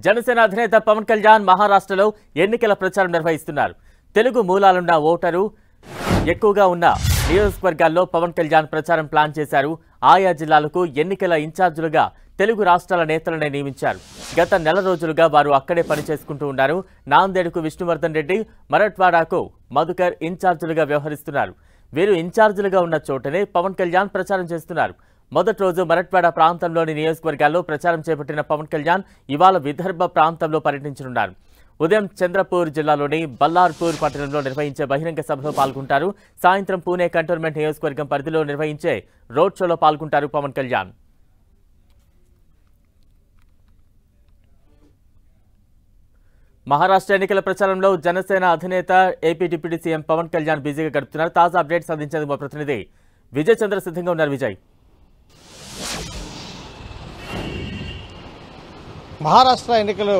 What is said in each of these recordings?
జనసేన అధినేత పవన్ కళ్యాణ్ మహారాష్ట్రలో ఎన్నికల ప్రచారం నిర్వహిస్తున్నారు. తెలుగు మూలాలున్న ఓటరు ఎక్కువగా ఉన్న నియోజకవర్గాల్లో పవన్ కళ్యాణ్ ప్రచారం ప్లాన్ చేశారు. ఆయా జిల్లాలకు ఎన్నికల ఇన్ఛార్జీలుగా తెలుగు రాష్ట్రాల నేతలనే నియమించారు. గత నెల రోజులుగా వారు అక్కడే పనిచేసుకుంటూ ఉన్నారు. నాందేడ్కు విష్ణువర్ధన్ రెడ్డి, మరాఠ్వాడాకు మధుకర్ ఇన్ఛార్జీలుగా వ్యవహరిస్తున్నారు. వీరు ఇన్ఛార్జీలుగా ఉన్న చోటనే పవన్ కళ్యాణ్ ప్రచారం చేస్తున్నారు. మొదటి రోజు మరాఠ్వాడ ప్రాంతంలోని నియోజకవర్గాల్లో ప్రచారం చేపట్టిన పవన్ కళ్యాణ్ ఇవాళ విదర్భ ప్రాంతంలో పర్యటించనున్నారు. ఉదయం చంద్రపూర్ జిల్లాలోని బల్లార్పూర్ పట్టణంలో నిర్వహించే బహిరంగ సభలో పాల్గొంటారు. సాయంత్రం పూణే కంటోన్మెంట్ నియోజకవర్గం పరిధిలో నిర్వహించే రోడ్ షోలో పాల్గొంటారు పవన్ కళ్యాణ్. మహారాష్ట్ర ఎన్నికల ప్రచారంలో జనసేన అధినేత AP deputy CM Pawan Kalyan బిజీగా గడుపుతున్నారు. తాజా అప్డేట్స్ అందించేందుకు మా ప్రతినిధి విజయ్ చంద్ర సిద్ధంగా ఉన్నారు. విజయ్, మహారాష్ట్ర ఎన్నికలు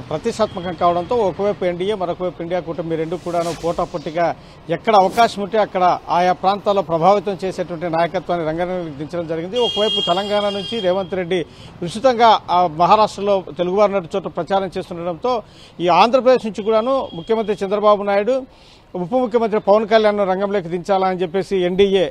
ప్రతిష్టాత్మకం కావడంతో ఒకవైపు ఎన్డీఏ, మరొకవైపు ఇండియా కూటమి రెండు కూడాను పోటాపోటీగా ఎక్కడ అవకాశం ఉంటే అక్కడ ఆయా ప్రాంతాల్లో ప్రభావితం చేసేటువంటి నాయకత్వాన్ని రంగంలోకి దించడం జరిగింది. ఒకవైపు తెలంగాణ నుంచి రేవంత్ రెడ్డి విస్తృతంగా మహారాష్ట్రలో తెలుగువారి నటి చోట ప్రచారం చేస్తుండటంతో ఈ ఆంధ్రప్రదేశ్ నుంచి కూడాను ముఖ్యమంత్రి చంద్రబాబు నాయుడు, ఉప ముఖ్యమంత్రి పవన్ కళ్యాణ్ రంగంలోకి దించాలని చెప్పేసి ఎన్డీఏ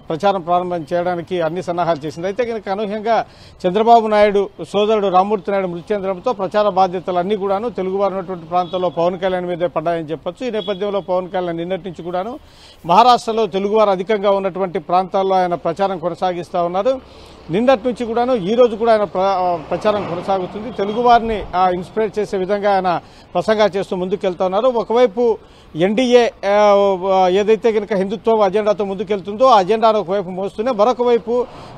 ప్రచారం ప్రారంభం చేయడానికి అన్ని సన్నాహాలు చేసింది. అయితే కనుక అనూహ్యంగా చంద్రబాబు నాయుడు సోదరుడు రామ్మూర్తి నాయుడు మృతి చెందడంతో ప్రచార బాధ్యతలన్నీ కూడాను తెలుగువారు ఉన్నటువంటి ప్రాంతాల్లో పవన్ కళ్యాణ్ మీదే పడ్డాయని చెప్పొచ్చు. ఈ నేపథ్యంలో పవన్ కళ్యాణ్ నిన్నటి నుంచి కూడాను మహారాష్ట్రలో తెలుగువారు అధికంగా ఉన్నటువంటి ప్రాంతాల్లో ఆయన ప్రచారం కొనసాగిస్తూ ఉన్నారు. నిన్నటి నుంచి కూడాను ఈ రోజు కూడా ఆయన ప్రచారం కొనసాగుతుంది. తెలుగువారిని ఇన్స్పైర్ చేసే విధంగా ఆయన ప్రసంగాలు చేస్తూ ముందుకెళ్తా ఉన్నారు. ఒకవైపు ఎన్డీఏ ఏదైతే కనుక హిందుత్వ అజెండాతో ముందుకెళ్తుందో ఆ అజెండాను ఒకవైపు మోస్తూనే మరొక వైపు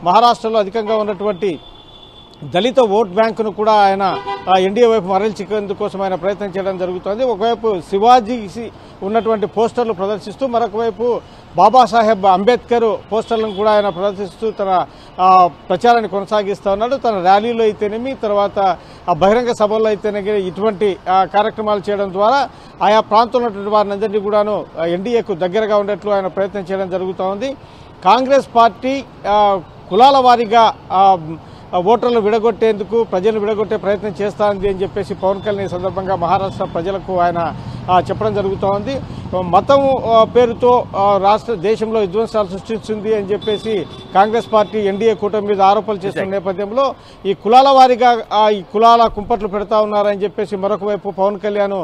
మహారాష్ట్రలో అధికంగా ఉన్నటువంటి దళిత ఓట్ బ్యాంకును కూడా ఆయన ఎన్డీఏ వైపు మరల్చేందుకోసం ఆయన ప్రయత్నం చేయడం జరుగుతోంది. ఒకవైపు శివాజీ ఉన్నటువంటి పోస్టర్లు ప్రదర్శిస్తూ మరొకవైపు బాబాసాహెబ్ అంబేద్కర్ పోస్టర్లను కూడా ఆయన ప్రదర్శిస్తూ తన ప్రచారాన్ని కొనసాగిస్తూ ఉన్నాడు. తన ర్యాలీలో అయితేనేమి, తర్వాత బహిరంగ సభల్లో అయితేనే ఇటువంటి కార్యక్రమాలు చేయడం ద్వారా ఆయా ప్రాంతంలో ఉన్నటువంటి వారిని అందరినీ కూడాను ఎన్డీఏకు దగ్గరగా ఉండేట్లు ఆయన ప్రయత్నం చేయడం జరుగుతూ ఉంది. కాంగ్రెస్ పార్టీ కులాల వారీగా ఓటర్లు విడగొట్టేందుకు, ప్రజలు విడగొట్టే ప్రయత్నం చేస్తానని అని చెప్పేసి పవన్ కళ్యాణ్ ఈ సందర్భంగా మహారాష్ట్ర ప్రజలకు ఆయన చెప్పడం జరుగుతూ ఉంది. మతం పేరుతో దేశంలో విధ్వంసాలు సృష్టిస్తుంది అని చెప్పేసి కాంగ్రెస్ పార్టీ ఎన్డీఏ కూటమి మీద ఆరోపణలు చేస్తున్న నేపథ్యంలో ఈ కులాల వారీగా ఈ కులాల కుంపట్లు పెడతా ఉన్నారని చెప్పేసి మరొక వైపు పవన్ కళ్యాణ్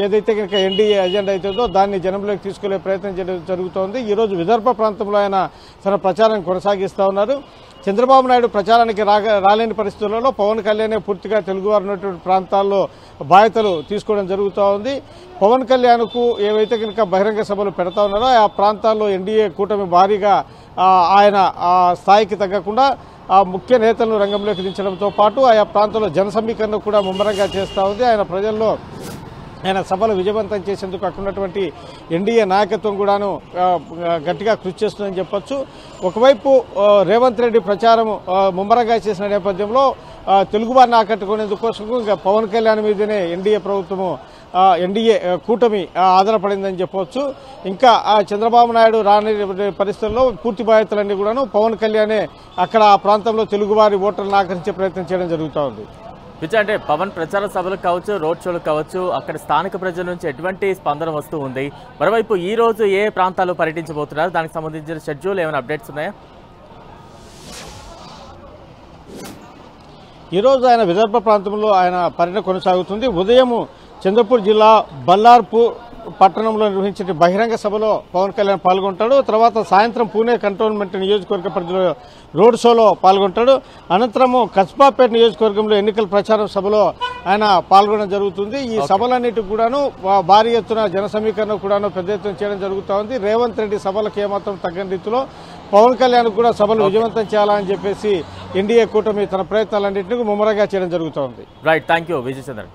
ఏదైతే కనుక ఎన్డీఏ అజెండా అవుతుందో దాన్ని జనంలోకి తీసుకెళ్లే ప్రయత్నం జరుగుతోంది. ఈ రోజు విదర్భ ప్రాంతంలో ఆయన తన ప్రచారాన్ని కొనసాగిస్తూ ఉన్నారు. చంద్రబాబు నాయుడు ప్రచారానికి రాలేని పరిస్థితులలో పవన్ కళ్యాణ్ పూర్తిగా తెలుగువారు ఉన్నటువంటి ప్రాంతాల్లో బాధ్యతలు తీసుకోవడం జరుగుతూ ఉంది. పవన్ కళ్యాణ్కు ఏవైతే కనుక బహిరంగ సభలు పెడతా ఉన్నారో ఆ ప్రాంతాల్లో ఎన్డీఏ కూటమి భారీగా ఆయన స్థాయికి తగ్గకుండా ముఖ్య నేతలను రంగంలోకి దించడంతో పాటు ఆయా ప్రాంతాల్లో జన సమీకరణ కూడా ముమ్మరంగా చేస్తూ ఉంది. ఆయన సభలు విజయవంతం చేసేందుకు అక్కడ ఉన్నటువంటి ఎన్డీఏ నాయకత్వం కూడాను గట్టిగా కృషి చేస్తుందని చెప్పొచ్చు. ఒకవైపు రేవంత్ రెడ్డి ప్రచారం ముమ్మరంగా చేసిన నేపథ్యంలో తెలుగువారిని ఆకట్టుకునేందుకోసం ఇంకా పవన్ కళ్యాణ్ మీదనే ఎన్డీఏ ప్రభుత్వము ఎన్డీఏ కూటమి ఆధారపడిందని చెప్పవచ్చు. ఇంకా చంద్రబాబు నాయుడు రాని పరిస్థితుల్లో పూర్తి బాధ్యతలన్నీ కూడాను పవన్ కళ్యాణే అక్కడ ఆ ప్రాంతంలో తెలుగువారి ఓటర్లను ఆకర్షించే ప్రయత్నం చేయడం జరుగుతూ ఉంది. విజయ్, అంటే పవన్ ప్రచార సభలు కావచ్చు, రోడ్ షోలు కావచ్చు, అక్కడ స్థానిక ప్రజల నుంచి ఎటువంటి స్పందన వస్తూ ఉంది? మరోవైపు ఈ రోజు ఏ ప్రాంతాల్లో పర్యటించబోతున్నారు? దానికి సంబంధించిన షెడ్యూల్ ఏమైనా అప్డేట్స్ ఉన్నాయా? ఈరోజు ఆయన విదర్భ ప్రాంతంలో ఆయన పర్యటన కొనసాగుతుంది. ఉదయం చంద్రపూర్ జిల్లా బల్లార్పూర్ పట్టణంలో నిర్వహించే బహిరంగ సభలో పవన్ కళ్యాణ్ పాల్గొంటాడు. తర్వాత సాయంత్రం పూణే కంటోన్మెంట్ నియోజకవర్గ పరిధిలో రోడ్ షోలో పాల్గొంటాడు. అనంతరము కస్బాపేట నియోజకవర్గంలో ఎన్నికల ప్రచారం సభలో ఆయన పాల్గొనడం జరుగుతుంది. ఈ సభలన్నిటికి కూడాను భారీ ఎత్తున జన సమీకరణ కూడాను పెద్ద ఎత్తున చేయడం జరుగుతూ ఉంది. రేవంత్ రెడ్డి సభలకు ఏమాత్రం తగ్గని రీతిలో పవన్ కళ్యాణ్ కూడా సభలు విజయవంతం చేయాలని చెప్పేసి ఎన్డీఏ కూటమి తన ప్రయత్నాలన్నింటినీ ముమ్మరంగా చేయడం జరుగుతూ ఉంది. Right, thank you Vijay Chandra.